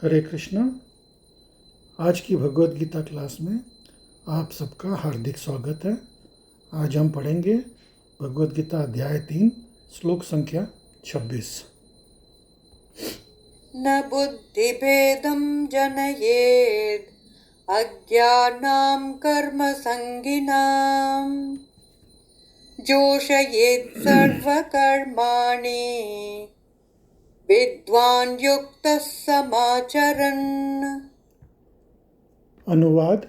हरे कृष्णा। आज की भगवद गीता क्लास में आप सबका हार्दिक स्वागत है। आज हम पढ़ेंगे भगवद गीता अध्याय 3 श्लोक संख्या 26। न बुद्धिभेदं जनयेद् अज्ञानां कर्मसङ्गिनां जोषयेत् सर्वकर्माणि विद्वान् युक्तः समाचरन्। अनुवाद: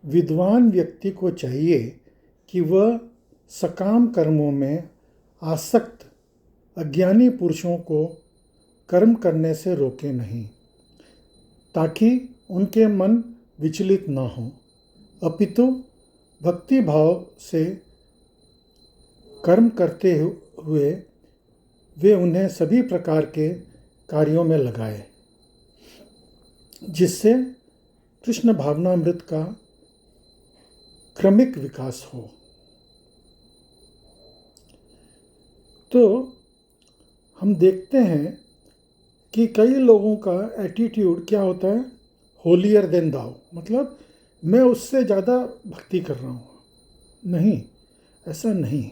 विद्वान व्यक्ति को चाहिए कि वह सकाम कर्मों में आसक्त अज्ञानी पुरुषों को कर्म करने से रोके नहीं, ताकि उनके मन विचलित न हो, अपितु भक्ति भाव से कर्म करते हुए वे उन्हें सभी प्रकार के कार्यों में लगाए, जिससे कृष्ण भावनामृत का क्रमिक विकास हो। तो हम देखते हैं कि कई लोगों का एटीट्यूड क्या होता है, होलियर देन दाउ, मतलब मैं उससे ज़्यादा भक्ति कर रहा हूँ। नहीं, ऐसा नहीं।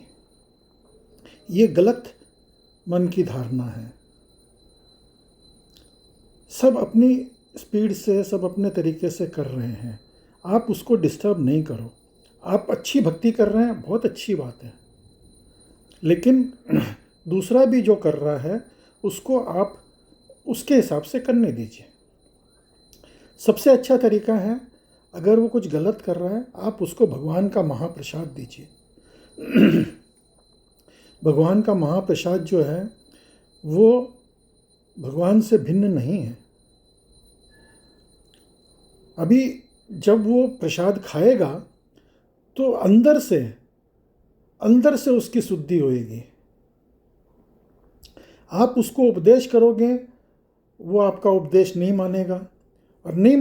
ये गलत मन की धारणा है। सब अपनी स्पीड से, सब अपने तरीके से कर रहे हैं, आप उसको डिस्टर्ब नहीं करो। आप अच्छी भक्ति कर रहे हैं, बहुत अच्छी बात है, लेकिन दूसरा भी जो कर रहा है उसको आप उसके हिसाब से करने दीजिए। सबसे अच्छा तरीका है, अगर वो कुछ गलत कर रहा है आप उसको भगवान का महाप्रसाद दीजिए। भगवान का महाप्रसाद जो है वो भगवान से भिन्न नहीं है। अभी जब वो प्रसाद खाएगा तो अंदर से उसकी शुद्धि होएगी। आप उसको उपदेश करोगे, वो आपका उपदेश नहीं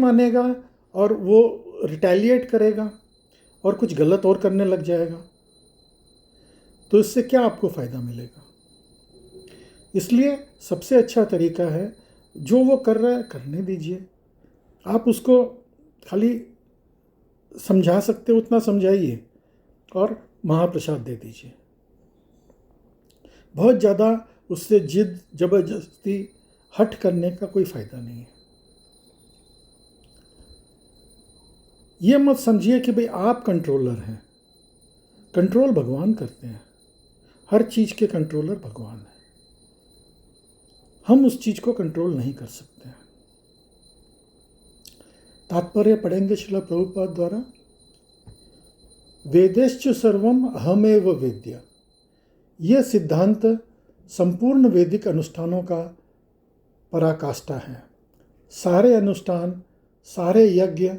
मानेगा और वो रिटेलिएट करेगा और कुछ गलत और करने लग जाएगा। तो इससे क्या आपको फ़ायदा मिलेगा? इसलिए सबसे अच्छा तरीका है, जो वो कर रहा है करने दीजिए। आप उसको खाली समझा सकते उतना समझाइए और महाप्रसाद दे दीजिए। बहुत ज़्यादा उससे जिद जबरदस्ती हट करने का कोई फ़ायदा नहीं है। ये मत समझिए कि भाई आप कंट्रोलर हैं। कंट्रोल भगवान करते हैं, हर चीज़ के कंट्रोलर भगवान है। हम उस चीज़ को कंट्रोल नहीं कर सकते हैं। तात्पर्य पढ़ेंगे श्रील प्रभुपाद द्वारा। वेदेश्च सर्वम अहमेव वेद्य। यह सिद्धांत संपूर्ण वैदिक अनुष्ठानों का पराकाष्ठा है। सारे अनुष्ठान, सारे यज्ञ,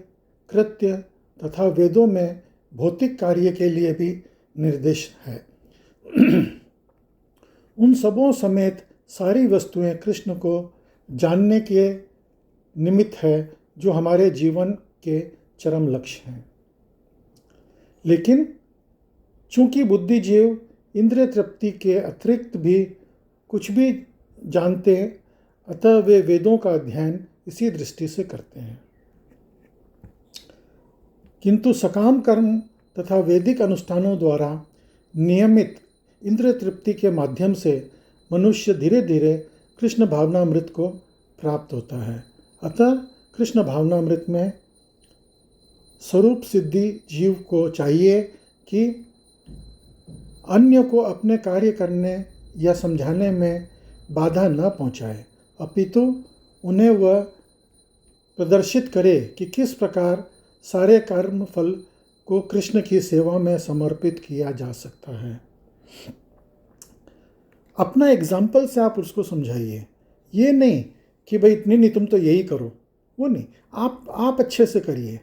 कृत्य तथा वेदों में भौतिक कार्य के लिए भी निर्देश है। उन सबों समेत सारी वस्तुएं कृष्ण को जानने के निमित्त है, जो हमारे जीवन के चरम लक्ष्य हैं। लेकिन चूंकि बुद्धिजीव इंद्रिय तृप्ति के अतिरिक्त भी कुछ भी जानते हैं, अतः वे वेदों का अध्ययन इसी दृष्टि से करते हैं। किंतु सकाम कर्म तथा वैदिक अनुष्ठानों द्वारा नियमित इंद्रिय तृप्ति के माध्यम से मनुष्य धीरे धीरे कृष्ण भावनामृत को प्राप्त होता है। अतः कृष्ण भावनामृत में स्वरूप सिद्धि जीव को चाहिए कि अन्य को अपने कार्य करने या समझाने में बाधा न पहुंचाए, अपितु उन्हें वह प्रदर्शित करे कि किस प्रकार सारे कर्म फल को कृष्ण की सेवा में समर्पित किया जा सकता है। अपना एग्जाम्पल से आप उसको समझाइए। ये नहीं कि भाई इतनी नहीं, तुम तो यही करो, वो नहीं। आप अच्छे से करिए।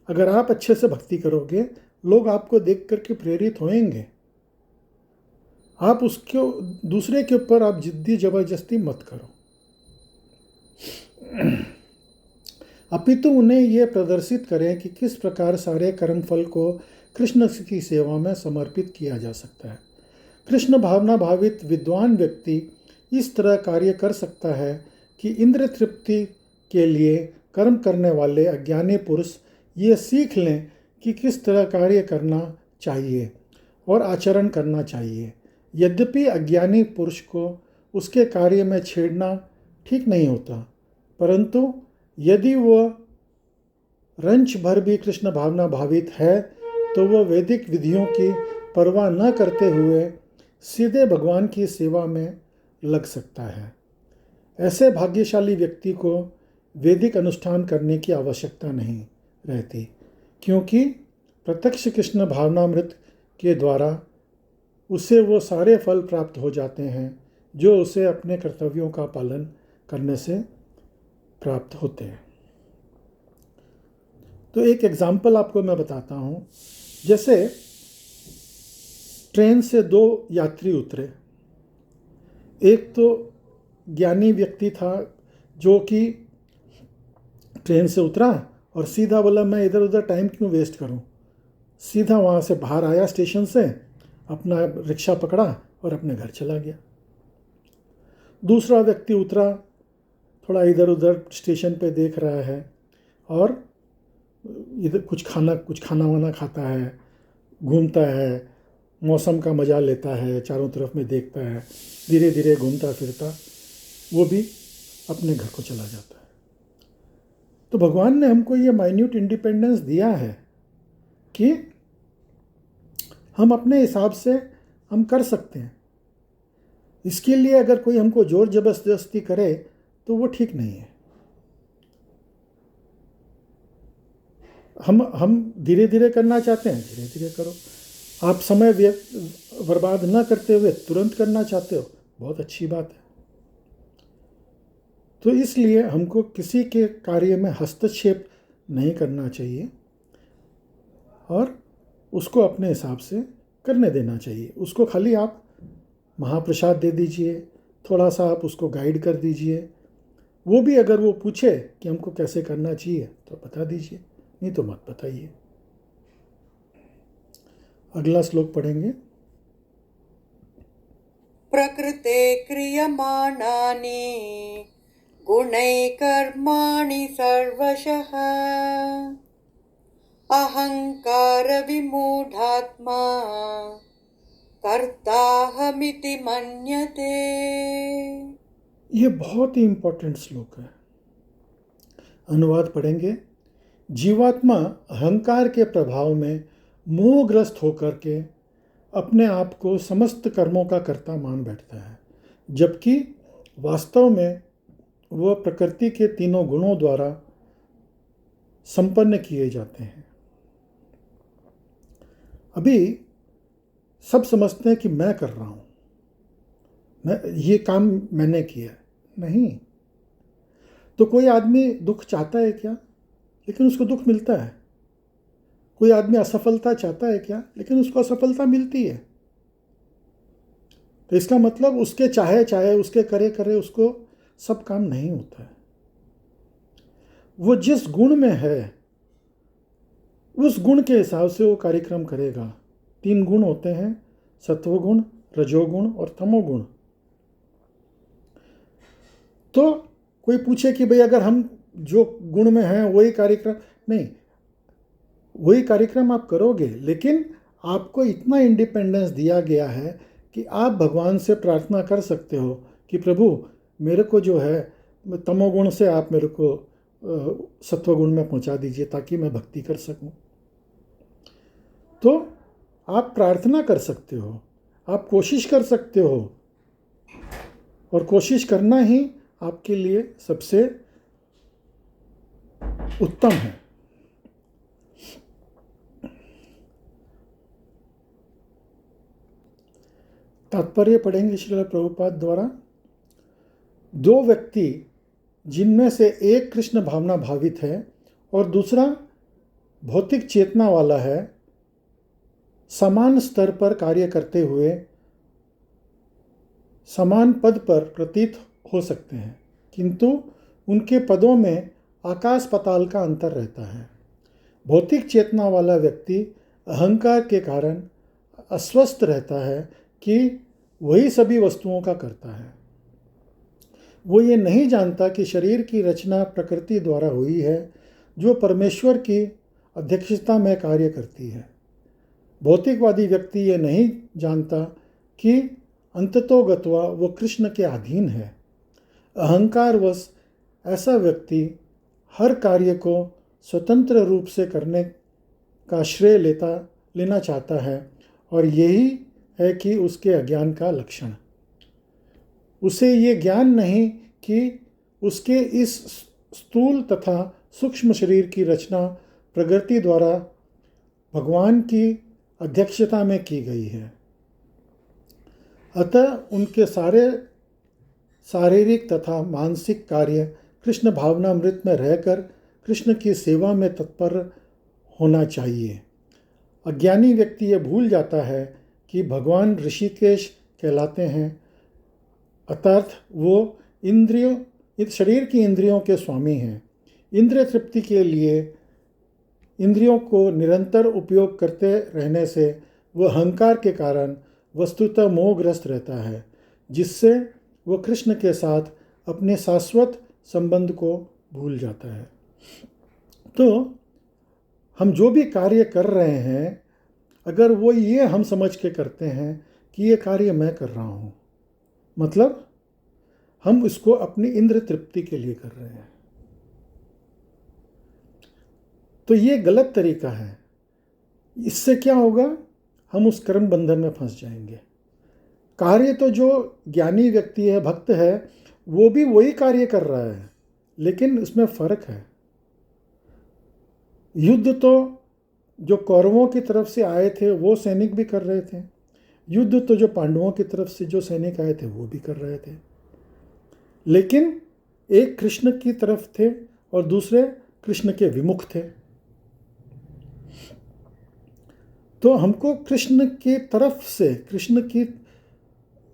अगर आप अच्छे से भक्ति करोगे, लोग आपको देख करके प्रेरित होंगे। आप उसको दूसरे के ऊपर आप जिद्दी जबरदस्ती मत करो, अपितु उन्हें यह प्रदर्शित करें कि किस प्रकार सारे कर्मफल को कृष्ण की सेवा में समर्पित किया जा सकता है। कृष्ण भावना भावित विद्वान व्यक्ति इस तरह कार्य कर सकता है कि इंद्र तृप्ति के लिए कर्म करने वाले अज्ञानी पुरुष ये सीख लें कि किस तरह कार्य करना चाहिए और आचरण करना चाहिए। यद्यपि अज्ञानी पुरुष को उसके कार्य में छेड़ना ठीक नहीं होता, परंतु यदि वह रंच भर भी कृष्ण भावना भावित है तो वह वैदिक विधियों की परवाह न करते हुए सीधे भगवान की सेवा में लग सकता है। ऐसे भाग्यशाली व्यक्ति को वैदिक अनुष्ठान करने की आवश्यकता नहीं रहती, क्योंकि प्रत्यक्ष कृष्ण भावनामृत के द्वारा उसे वो सारे फल प्राप्त हो जाते हैं जो उसे अपने कर्तव्यों का पालन करने से प्राप्त होते हैं। तो एक एग्जाम्पल आपको मैं बताता हूँ। जैसे ट्रेन से दो यात्री उतरे। एक तो ज्ञानी व्यक्ति था जो कि ट्रेन से उतरा और सीधा बोला मैं इधर उधर टाइम क्यों वेस्ट करूं, सीधा वहाँ से बाहर आया स्टेशन से, अपना रिक्शा पकड़ा और अपने घर चला गया। दूसरा व्यक्ति उतरा, थोड़ा इधर उधर स्टेशन पे देख रहा है और इधर कुछ खाना वाना खाता है, घूमता है, मौसम का मज़ा लेता है, चारों तरफ में देखता है, धीरे धीरे घूमता फिरता वो भी अपने घर को चला जाता है। तो भगवान ने हमको ये माइन्यूट इंडिपेंडेंस दिया है कि हम अपने हिसाब से हम कर सकते हैं। इसके लिए अगर कोई हमको जोर जबरदस्ती करे तो वो ठीक नहीं है। हम धीरे धीरे करना चाहते हैं, धीरे धीरे करो। आप समय बर्बाद न करते हुए तुरंत करना चाहते हो, बहुत अच्छी बात है। तो इसलिए हमको किसी के कार्य में हस्तक्षेप नहीं करना चाहिए और उसको अपने हिसाब से करने देना चाहिए। उसको खाली आप महाप्रसाद दे दीजिए, थोड़ा सा आप उसको गाइड कर दीजिए। वो भी अगर वो पूछे कि हमको कैसे करना चाहिए तो बता दीजिए, नहीं तो मत बताइए। अगला श्लोक पढ़ेंगे। प्रकृते क्रियमाणानि गुणैः कर्माणि सर्वशः अहंकार विमूढात्मा कर्ताहमिति मन्यते। ये बहुत ही इम्पोर्टेंट श्लोक है। अनुवाद पढ़ेंगे। जीवात्मा अहंकार के प्रभाव में मोहग्रस्त होकर के अपने आप को समस्त कर्मों का कर्ता मान बैठता है, जबकि वास्तव में वह प्रकृति के तीनों गुणों द्वारा संपन्न किए जाते हैं। अभी सब समझते हैं कि मैं कर रहा हूँ, ये काम मैंने किया। नहीं, तो कोई आदमी दुख चाहता है क्या? लेकिन उसको दुख मिलता है। कोई आदमी असफलता चाहता है क्या? लेकिन उसको असफलता मिलती है। तो इसका मतलब उसके चाहे उसके करे उसको सब काम नहीं होता है। वो जिस गुण में है उस गुण के हिसाब से वो कार्यक्रम करेगा। 3 गुण होते हैं, सत्वगुण, रजोगुण और तमोगुण। तो कोई पूछे कि भाई अगर हम जो गुण में हैं वही कार्यक्रम, नहीं, वही कार्यक्रम आप करोगे, लेकिन आपको इतना इंडिपेंडेंस दिया गया है कि आप भगवान से प्रार्थना कर सकते हो कि प्रभु मेरे को जो है तमोगुण से आप मेरे को सत्वगुण में पहुंचा दीजिए ताकि मैं भक्ति कर सकूं। तो आप प्रार्थना कर सकते हो, आप कोशिश कर सकते हो, और कोशिश करना ही आपके लिए सबसे उत्तम है। तात्पर्य पढ़ेंगे श्रील प्रभुपाद द्वारा। 2 व्यक्ति जिनमें से एक कृष्ण भावना भावित है और दूसरा भौतिक चेतना वाला है, समान स्तर पर कार्य करते हुए समान पद पर प्रतीत हो सकते हैं, किंतु उनके पदों में आकाश पाताल का अंतर रहता है। भौतिक चेतना वाला व्यक्ति अहंकार के कारण अस्वस्थ रहता है कि वही सभी वस्तुओं का करता है, वो ये नहीं जानता कि शरीर की रचना प्रकृति द्वारा हुई है, जो परमेश्वर की अध्यक्षता में कार्य करती है। भौतिकवादी व्यक्ति ये नहीं जानता कि अंततोगत्वा वो कृष्ण के अधीन है। अहंकारवश ऐसा व्यक्ति हर कार्य को स्वतंत्र रूप से करने का श्रेय लेना चाहता है, और यही है कि उसके अज्ञान का लक्षण। उसे ये ज्ञान नहीं कि उसके इस स्थूल तथा सूक्ष्म शरीर की रचना प्रकृति द्वारा भगवान की अध्यक्षता में की गई है। अतः उनके सारे शारीरिक तथा मानसिक कार्य कृष्ण भावनामृत में रहकर कृष्ण की सेवा में तत्पर होना चाहिए। अज्ञानी व्यक्ति ये भूल जाता है कि भगवान ऋषिकेश कहलाते हैं, अर्थात वो शरीर की इंद्रियों के स्वामी हैं। इंद्रिय तृप्ति के लिए इंद्रियों को निरंतर उपयोग करते रहने से वह अहंकार के कारण वस्तुतः मोहग्रस्त रहता है, जिससे वह कृष्ण के साथ अपने शाश्वत संबंध को भूल जाता है। तो हम जो भी कार्य कर रहे हैं, अगर वो ये हम समझ के करते हैं कि ये कार्य मैं कर रहा हूँ, मतलब हम इसको अपनी इंद्र तृप्ति के लिए कर रहे हैं, तो ये गलत तरीका है। इससे क्या होगा? हम उस कर्म बंधन में फंस जाएंगे। कार्य तो जो ज्ञानी व्यक्ति है, भक्त है, वो भी वही कार्य कर रहा है, लेकिन इसमें फर्क है। युद्ध तो जो कौरवों की तरफ से आए थे वो सैनिक भी कर रहे थे, युद्ध तो जो पांडवों की तरफ से जो सैनिक आए थे वो भी कर रहे थे, लेकिन एक कृष्ण की तरफ थे और दूसरे कृष्ण के विमुख थे। तो हमको कृष्ण की तरफ से, कृष्ण की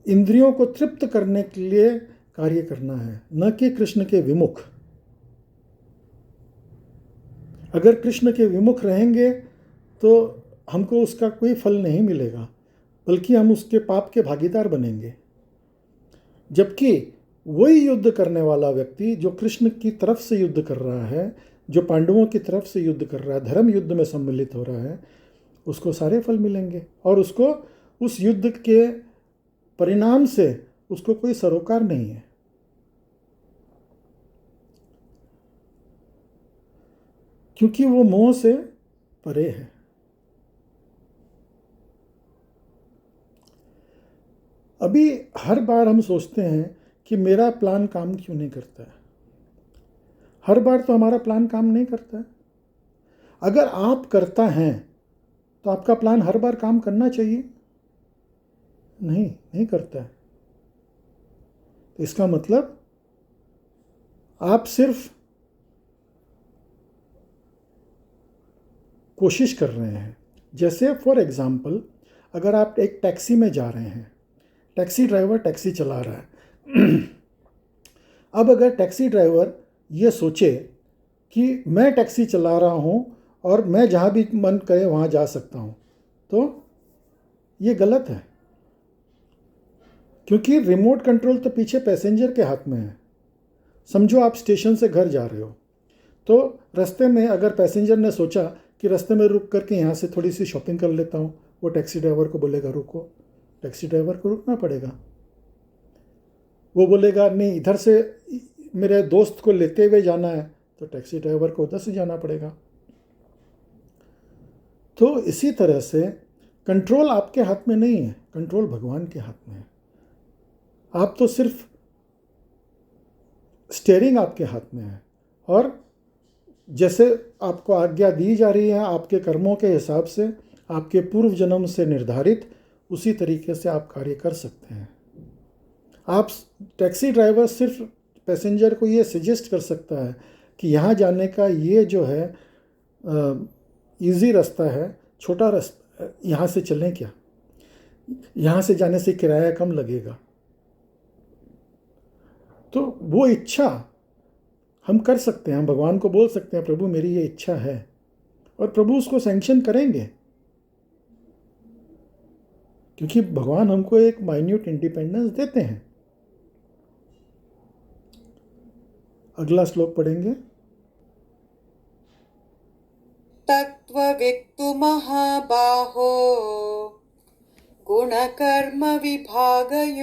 इंद्रियों को तृप्त करने के लिए कार्य करना है, न कि कृष्ण के विमुख। अगर कृष्ण के विमुख रहेंगे तो हमको उसका कोई फल नहीं मिलेगा, बल्कि हम उसके पाप के भागीदार बनेंगे। जबकि वही युद्ध करने वाला व्यक्ति जो कृष्ण की तरफ से युद्ध कर रहा है, जो पांडवों की तरफ से युद्ध कर रहा है, धर्म युद्ध में सम्मिलित हो रहा है, उसको सारे फल मिलेंगे और उसको उस युद्ध के परिणाम से उसको कोई सरोकार नहीं है। क्योंकि वो मोह से परे है। अभी हर बार हम सोचते हैं कि मेरा प्लान काम क्यों नहीं करता है। हर बार तो हमारा प्लान काम नहीं करता है। अगर आप करता हैं तो आपका प्लान हर बार काम करना चाहिए। नहीं करता है, तो इसका मतलब आप सिर्फ कोशिश कर रहे हैं। जैसे फॉर एग्जाम्पल, अगर आप एक टैक्सी में जा रहे हैं, टैक्सी ड्राइवर टैक्सी चला रहा है। अब अगर टैक्सी ड्राइवर ये सोचे कि मैं टैक्सी चला रहा हूँ और मैं जहाँ भी मन करे वहाँ जा सकता हूँ, तो ये गलत है। क्योंकि रिमोट कंट्रोल तो पीछे पैसेंजर के हाथ में है। समझो आप स्टेशन से घर जा रहे हो, तो रास्ते में अगर पैसेंजर ने सोचा कि रास्ते में रुक करके यहाँ से थोड़ी सी शॉपिंग कर लेता हूँ, वो टैक्सी ड्राइवर को बोलेगा रुको, टैक्सी ड्राइवर को रुकना पड़ेगा। वो बोलेगा नहीं, इधर से मेरे दोस्त को लेते हुए जाना है, तो टैक्सी ड्राइवर को उधर से जाना पड़ेगा। तो इसी तरह से कंट्रोल आपके हाथ में नहीं है, कंट्रोल भगवान के हाथ में है। आप तो सिर्फ स्टीयरिंग आपके हाथ में है, और जैसे आपको आज्ञा दी जा रही है आपके कर्मों के हिसाब से, आपके पूर्व जन्म से निर्धारित, उसी तरीके से आप कार्य कर सकते हैं। आप टैक्सी ड्राइवर सिर्फ पैसेंजर को ये सजेस्ट कर सकता है कि यहाँ जाने का ये जो है इजी रास्ता है, छोटा रास्ता, यहाँ से चलें क्या, यहाँ से जाने से किराया कम लगेगा। तो वो इच्छा हम कर सकते हैं, हम भगवान को बोल सकते हैं प्रभु मेरी ये इच्छा है, और प्रभु उसको सैंक्शन करेंगे। क्योंकि भगवान हमको एक माइन्यूट इंडिपेंडेंस देते हैं। अगला श्लोक पढ़ेंगे। तत्त्ववित्तु महाबाहो गुणकर्म विभागयोः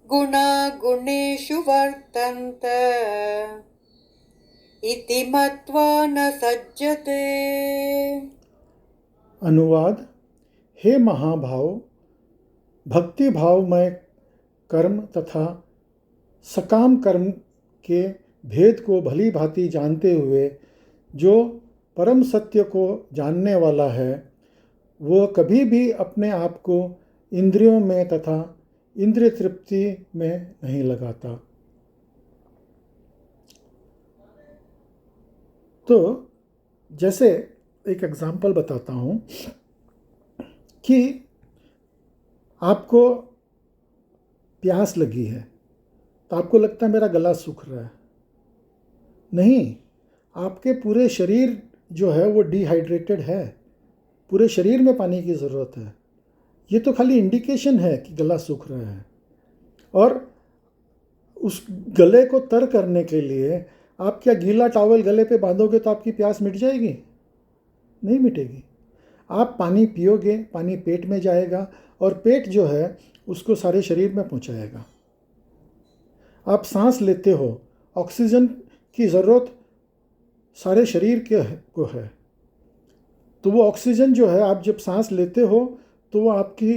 गुणा गुणेषु वर्तन्त इति मत्वा न सज्जते। अनुवाद। हे महाभाव, भक्ति भावमय कर्म तथा सकाम कर्म के भेद को भली भांति जानते हुए जो परम सत्य को जानने वाला है, वह कभी भी अपने आप को इंद्रियों में तथा इंद्रिय तृप्ति में नहीं लगाता। तो जैसे एक एग्जाम्पल बताता हूँ कि आपको प्यास लगी है, तो आपको लगता है मेरा गला सूख रहा है। नहीं, आपके पूरे शरीर जो है वो डिहाइड्रेटेड है, पूरे शरीर में पानी की ज़रूरत है। ये तो खाली इंडिकेशन है कि गला सूख रहा है, और उस गले को तर करने के लिए आप क्या गीला टॉवल गले पे बांधोगे तो आपकी प्यास मिट जाएगी? नहीं मिटेगी। आप पानी पियोगे, पानी पेट में जाएगा और पेट जो है उसको सारे शरीर में पहुंचाएगा। आप सांस लेते हो, ऑक्सीजन की ज़रूरत सारे शरीर को है, तो वो ऑक्सीजन जो है आप जब सांस लेते हो तो वो आपकी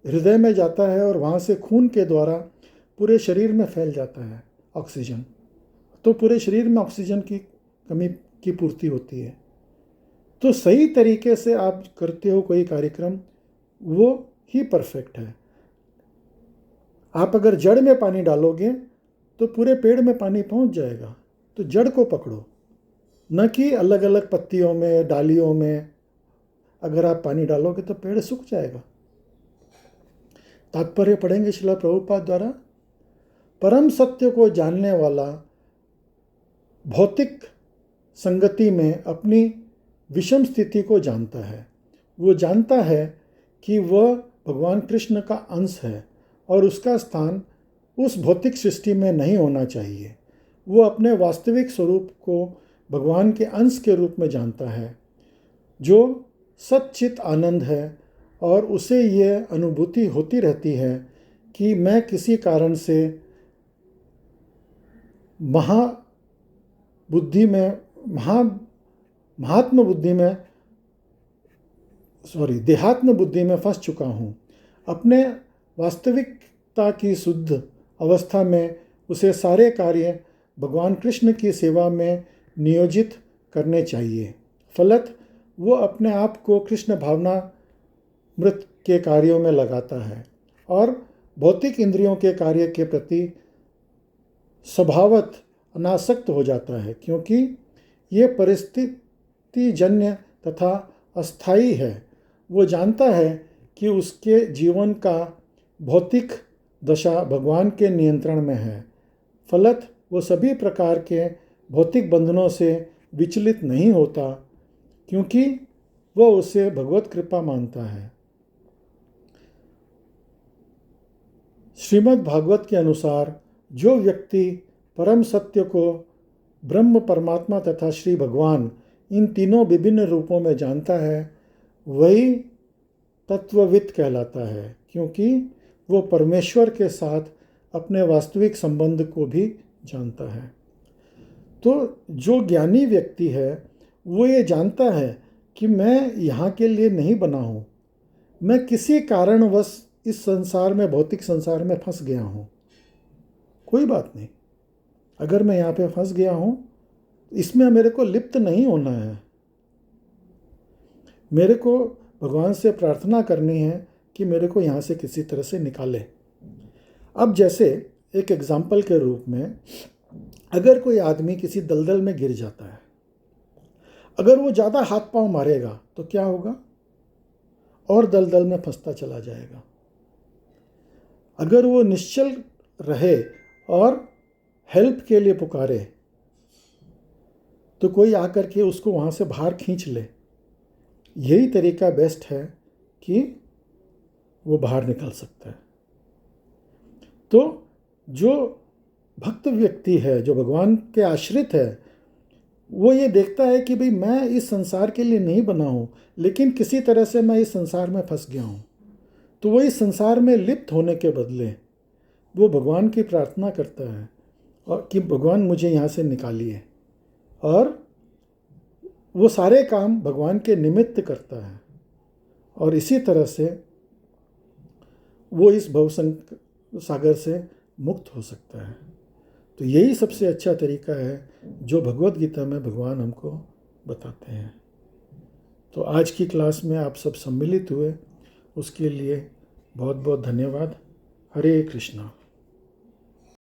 हृदय में जाता है और वहाँ से खून के द्वारा पूरे शरीर में फैल जाता है ऑक्सीजन। तो पूरे शरीर में ऑक्सीजन की कमी की पूर्ति होती है। तो सही तरीके से आप करते हो कोई कार्यक्रम, वो ही परफेक्ट है। आप अगर जड़ में पानी डालोगे तो पूरे पेड़ में पानी पहुंच जाएगा। तो जड़ को पकड़ो, न कि अलग अलग पत्तियों में, डालियों में। अगर आप पानी डालोगे तो पेड़ सूख जाएगा। तात्पर्य पढ़ेंगे श्रील प्रभुपाद द्वारा। परम सत्य को जानने वाला भौतिक संगति में अपनी विषम स्थिति को जानता है। वो जानता है कि वह भगवान कृष्ण का अंश है और उसका स्थान उस भौतिक सृष्टि में नहीं होना चाहिए। वो अपने वास्तविक स्वरूप को भगवान के अंश के रूप में जानता है, जो सच्चित आनंद है, और उसे यह अनुभूति होती रहती है कि मैं किसी कारण से देहात्म बुद्धि में फंस चुका हूँ। अपने वास्तविकता की शुद्ध अवस्था में उसे सारे कार्य भगवान कृष्ण की सेवा में नियोजित करने चाहिए। फलत वो अपने आप को कृष्ण भावना मृत के कार्यों में लगाता है और भौतिक इंद्रियों के कार्य के प्रति स्वभावत अनासक्त हो जाता है, क्योंकि ये परिस्थितिजन्य तथा अस्थायी है। वो जानता है कि उसके जीवन का भौतिक दशा भगवान के नियंत्रण में है। फलत वो सभी प्रकार के भौतिक बंधनों से विचलित नहीं होता, क्योंकि वह उसे भगवत कृपा मानता है। श्रीमद् भागवत के अनुसार जो व्यक्ति परम सत्य को ब्रह्म, परमात्मा तथा श्री भगवान इन तीनों विभिन्न रूपों में जानता है, वही तत्ववित् कहलाता है, क्योंकि वो परमेश्वर के साथ अपने वास्तविक संबंध को भी जानता है। तो जो ज्ञानी व्यक्ति है वो ये जानता है कि मैं यहाँ के लिए नहीं बना हूँ, मैं किसी कारणवश इस संसार में, भौतिक संसार में फंस गया हूँ। कोई बात नहीं, अगर मैं यहाँ पे फंस गया हूँ, इसमें मेरे को लिप्त नहीं होना है। मेरे को भगवान से प्रार्थना करनी है कि मेरे को यहाँ से किसी तरह से निकाले। अब जैसे एक एग्जाम्पल के रूप में, अगर कोई आदमी किसी दलदल में गिर जाता है, अगर वो ज़्यादा हाथ पांव मारेगा तो क्या होगा? और दलदल में फंसता चला जाएगा। अगर वो निश्चल रहे और हेल्प के लिए पुकारे तो कोई आकर के उसको वहाँ से बाहर खींच ले। यही तरीका बेस्ट है कि वो बाहर निकल सकता है। तो जो भक्त व्यक्ति है, जो भगवान के आश्रित है, वो ये देखता है कि भाई मैं इस संसार के लिए नहीं बना हूँ, लेकिन किसी तरह से मैं इस संसार में फंस गया हूँ, तो वो इस संसार में लिप्त होने के बदले वो भगवान की प्रार्थना करता है और कि भगवान मुझे यहाँ से निकालिए, और वो सारे काम भगवान के निमित्त करता है, और इसी तरह से वो इस भव सागर से मुक्त हो सकता है। तो यही सबसे अच्छा तरीका है जो भगवत गीता में भगवान हमको बताते हैं। तो आज की क्लास में आप सब सम्मिलित हुए, उसके लिए बहुत बहुत धन्यवाद। हरे कृष्णा।